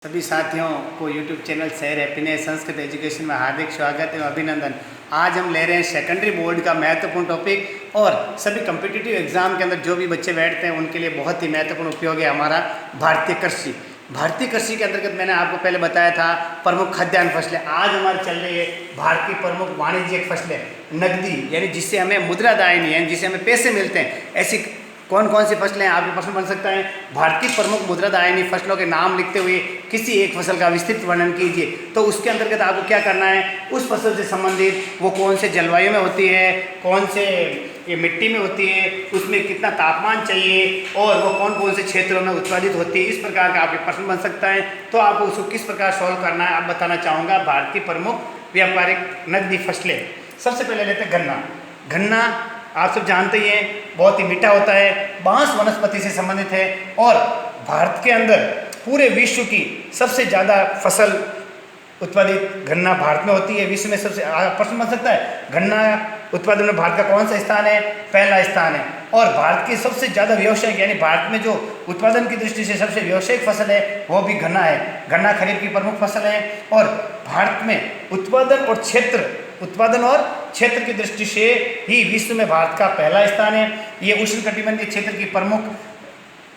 सभी साथियों को YouTube चैनल शहर हैप्पीनेस संस्कृत एजुकेशन में हार्दिक स्वागत एवं अभिनंदन। आज हम ले रहे हैं सेकेंडरी बोर्ड का महत्वपूर्ण टॉपिक और सभी कम्पिटिटिव एग्जाम के अंदर जो भी बच्चे बैठते हैं उनके लिए बहुत ही महत्वपूर्ण उपयोग है हमारा भारतीय कृषि। भारतीय कृषि के अंतर्गत मैंने आपको पहले बताया था प्रमुख खाद्यान्न फसलें। आज हमारी चल रही है भारत की प्रमुख वाणिज्यिक फसलें, नकदी यानी जिससे हमें मुद्रादायनी यानी जिससे हमें पैसे मिलते हैं, ऐसी कौन कौन सी फसलें हैं आपके प्रश्न बन सकता है। भारत की प्रमुख मुद्रादायनी फसलों के नाम लिखते हुए किसी एक फसल का विस्तृत वर्णन कीजिए। तो उसके अंतर्गत आपको क्या करना है, उस फसल से संबंधित वो कौन से जलवायु में होती है, कौन से ये मिट्टी में होती है, उसमें कितना तापमान चाहिए और वो कौन कौन से क्षेत्रों में उत्पादित होती है, इस प्रकार का आपके प्रश्न बन सकता है। तो आपको उसको किस प्रकार सॉल्व करना है आप बताना चाहूँगा। भारत की प्रमुख व्यापारिक नकदी फसलें, सबसे पहले लेते हैं गन्ना। गन्ना आप सब जानते ही हैं बहुत ही मीठा होता है, बांस वनस्पति से संबंधित है और भारत के अंदर पूरे विश्व की सबसे ज़्यादा फसल उत्पादित गन्ना भारत में होती है। विश्व में सबसे प्रश्न बन सकता है गन्ना उत्पादन में भारत का कौन सा स्थान है, पहला स्थान है। और भारत की सबसे ज़्यादा व्यावसायिक यानी भारत में जो उत्पादन की दृष्टि से सबसे व्यावसायिक फसल है वो भी गन्ना है। गन्ना खरीफ की प्रमुख फसल है और भारत में उत्पादन और क्षेत्र की दृष्टि से ही विश्व में भारत का पहला स्थान है। ये उष्णकटिबंधीय क्षेत्र की प्रमुख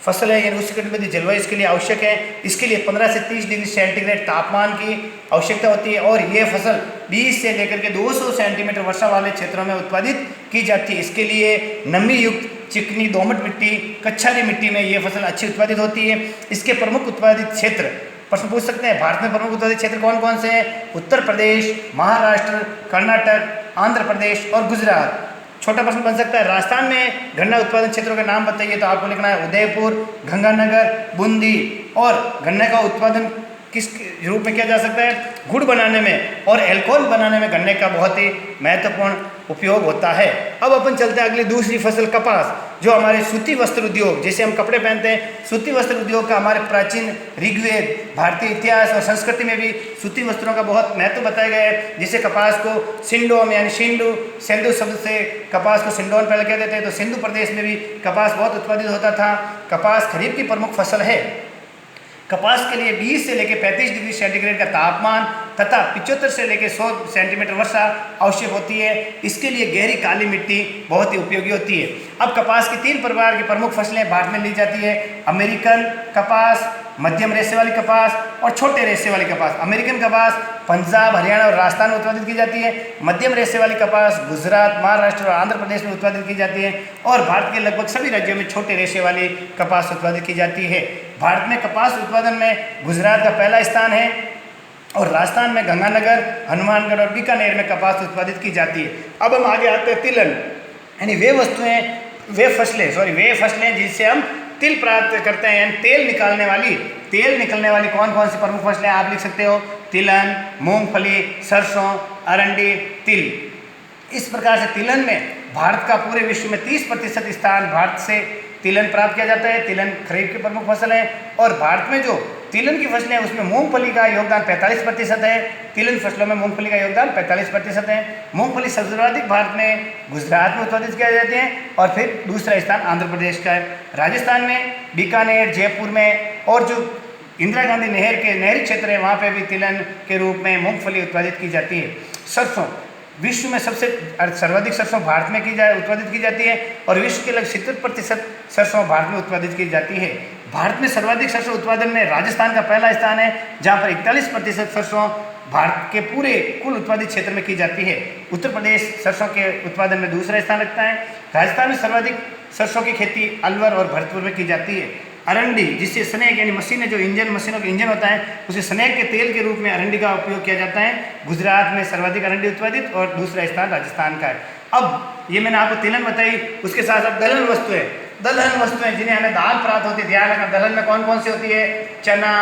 फसल है, यानी उष्णकटिबंधीय जलवायु इसके लिए आवश्यक है। इसके लिए 15 से 30 डिग्री सेंटीग्रेड तापमान की आवश्यकता होती है और ये फसल 20 से लेकर के 200 सेंटीमीटर वर्षा वाले क्षेत्रों में उत्पादित की जाती है। इसके लिए नमी युक्त चिकनी दोमट मिट्टी, कच्छारी मिट्टी में ये फसल अच्छी उत्पादित होती है। इसके प्रमुख उत्पादित क्षेत्र प्रश्न पूछ सकते हैं, भारत में प्रमुख उत्पादित क्षेत्र कौन कौन से हैं? उत्तर प्रदेश, महाराष्ट्र, कर्नाटक, आंध्र प्रदेश और गुजरात। छोटा प्रश्न बन सकता है, राजस्थान में गन्ना उत्पादन क्षेत्रों के नाम बताइए। तो आपको लिखना है उदयपुर, गंगानगर, बूंदी। और गन्ने का उत्पादन किस रूप में किया जा सकता है? गुड़ बनाने में और एल्कोहल बनाने में गन्ने का बहुत ही महत्वपूर्ण उपयोग होता है। अब अपन चलते हैं अगली दूसरी फसल कपास, जो हमारे सूती वस्त्र उद्योग जैसे हम कपड़े पहनते हैं, सूती वस्त्र उद्योग का हमारे प्राचीन ऋग्वेद, भारतीय इतिहास और संस्कृति में भी सूती वस्त्रों का बहुत महत्व बताया गया है। जिसे कपास को सिंडोम यानी सिंधु शब्द से कपास को सिंडोन पहले कहते थे। तो सिंधु प्रदेश में भी कपास बहुत उत्पादित होता था। कपास खरीफ की प्रमुख फसल है। कपास के लिए 20 से लेकर 35 डिग्री सेंटीग्रेड का तापमान तथा 75 से लेकर 100 सेंटीमीटर वर्षा आवश्यक होती है। इसके लिए गहरी काली मिट्टी बहुत ही उपयोगी होती है। अब कपास की 3 प्रकार की प्रमुख फसलें भारत में ली जाती है, अमेरिकन कपास, मध्यम रेशे वाली कपास और छोटे रेशे वाली कपास। अमेरिकन कपास पंजाब, हरियाणा और राजस्थान में उत्पादित की जाती है। मध्यम रेशे वाली कपास गुजरात, महाराष्ट्र और आंध्र प्रदेश में उत्पादित की जाती है। और भारत के लगभग सभी राज्यों में छोटे रेशे वाली कपास उत्पादित की जाती है। भारत में कपास उत्पादन में गुजरात का पहला स्थान है और राजस्थान में गंगानगर, हनुमानगढ़ और बीकानेर में कपास उत्पादित की जाती है। अब हम आगे आते हैं तिलहन, यानी वे फसलें जिनसे हम तिल प्राप्त करते हैं, तेल निकलने वाली कौन कौन सी प्रमुख फसलें आप लिख सकते हो? तिलहन, मूंगफली, सरसों, अरंडी, तिल। इस प्रकार से तिलहन में भारत का पूरे विश्व में 30% स्थान भारत से तिलहन प्राप्त किया जाता है। तिलहन खरीफ की प्रमुख फसल है और भारत में जो तिलहन की फसलें हैं उसमें मूंगफली का योगदान 45% है। तिलहन फसलों में मूंगफली का योगदान 45% है। मूंगफली सबसे अधिक भारत में गुजरात में उत्पादित किया जाते हैं और फिर दूसरा स्थान आंध्र प्रदेश का है। राजस्थान में बीकानेर, जयपुर में और जो इंदिरा गांधी नहर के नहरी क्षेत्र है वहाँ पे भी तिलहन के रूप में मूंगफली उत्पादित की जाती है। सरसों, विश्व में सबसे सर्वाधिक सरसों भारत में उत्पादित की जाती है और विश्व के लगभग 70% सरसों भारत में उत्पादित की जाती है। भारत में सर्वाधिक सरसों उत्पादन में राजस्थान का पहला स्थान है, जहाँ पर 41% सरसों भारत के पूरे कुल उत्पादित क्षेत्र में की जाती है। उत्तर प्रदेश सरसों के उत्पादन में दूसरा स्थान रखता है। राजस्थान में सर्वाधिक सरसों की खेती अलवर और भरतपुर में की जाती है। अरंडी, जिससे स्नेक यानी मशीनों का इंजन होता है, उसे स्नेक के तेल के रूप में अरंडी का उपयोग किया जाता है। गुजरात में सर्वाधिक अरंडी उत्पादित और दूसरा स्थान राजस्थान का है। अब ये मैंने आपको तिलहन बताई, उसके साथ साथ दलहन वस्तुएं जिन्हें हमें दाल प्राप्त होती है। ध्यान रखना, दलहन में कौन कौन सी होती है? चना,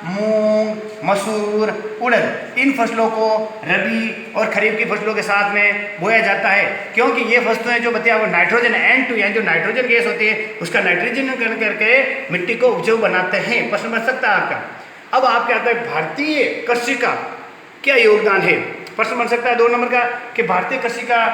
मूंग, मसूर, उड़द। इन फसलों को रबी और खरीफ की फसलों के साथ में बोया जाता है, क्योंकि ये वस्तुएं जो बताया वो नाइट्रोजन N2 यानी जो नाइट्रोजन गैस होती है उसका नाइट्रोजन करके मिट्टी को उपजाऊ बनाते हैं। प्रश्न बन सकता है आपका। अब आपके आता है भारतीय कृषि का क्या योगदान है? प्रश्न बन सकता है 2 नंबर का कि भारतीय कृषि का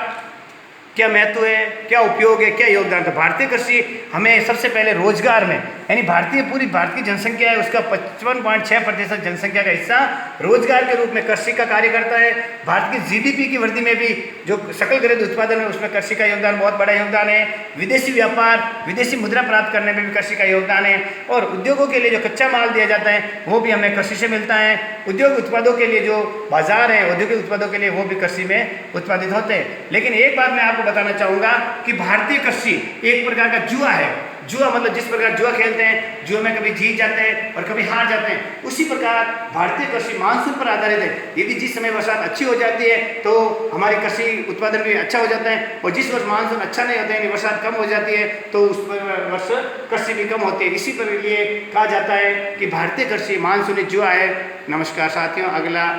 क्या महत्व है, क्या उपयोग है, क्या योगदान। तो भारतीय कृषि हमें सबसे पहले रोजगार में, यानी पूरी भारत की जनसंख्या है उसका 55.6% जनसंख्या का हिस्सा रोजगार के रूप में कृषि का कार्य करता है। भारत की जीडीपी की वृद्धि में भी जो सकल घरेलू उत्पादन है उसमें कृषि का योगदान बहुत बड़ा योगदान है। विदेशी व्यापार, विदेशी मुद्रा प्राप्त करने में भी कृषि का योगदान है। और उद्योगों के लिए जो कच्चा माल दिया जाता है वो भी हमें कृषि से मिलता है। उद्योग उत्पादों के लिए जो बाजार है औद्योगिक उत्पादों के लिए वो भी कृषि में उत्पादित होते हैं। लेकिन एक बात मैं आपको बताना चाहूँगा कि भारतीय कृषि एक प्रकार का जुआ है। जुआ मतलब जिस प्रकार जुआ खेलते हैं, जुए में कभी जीत जाते हैं और कभी हार जाते हैं, उसी प्रकार भारतीय कृषि मानसून पर आधारित है। यदि जिस समय बरसात अच्छी हो जाती है तो हमारी कृषि उत्पादन भी अच्छा हो जाता है, और जिस वर्ष मानसून अच्छा नहीं होता है, यानी बरसात कम हो जाती है, तो उस वर्ष कृषि भी कम होती है। इसी पर लिए कहा जाता है कि भारतीय कृषि मानसूनी जुआ है। नमस्कार साथियों, अगला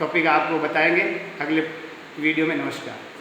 टॉपिक आपको बताएंगे अगले वीडियो में। नमस्कार।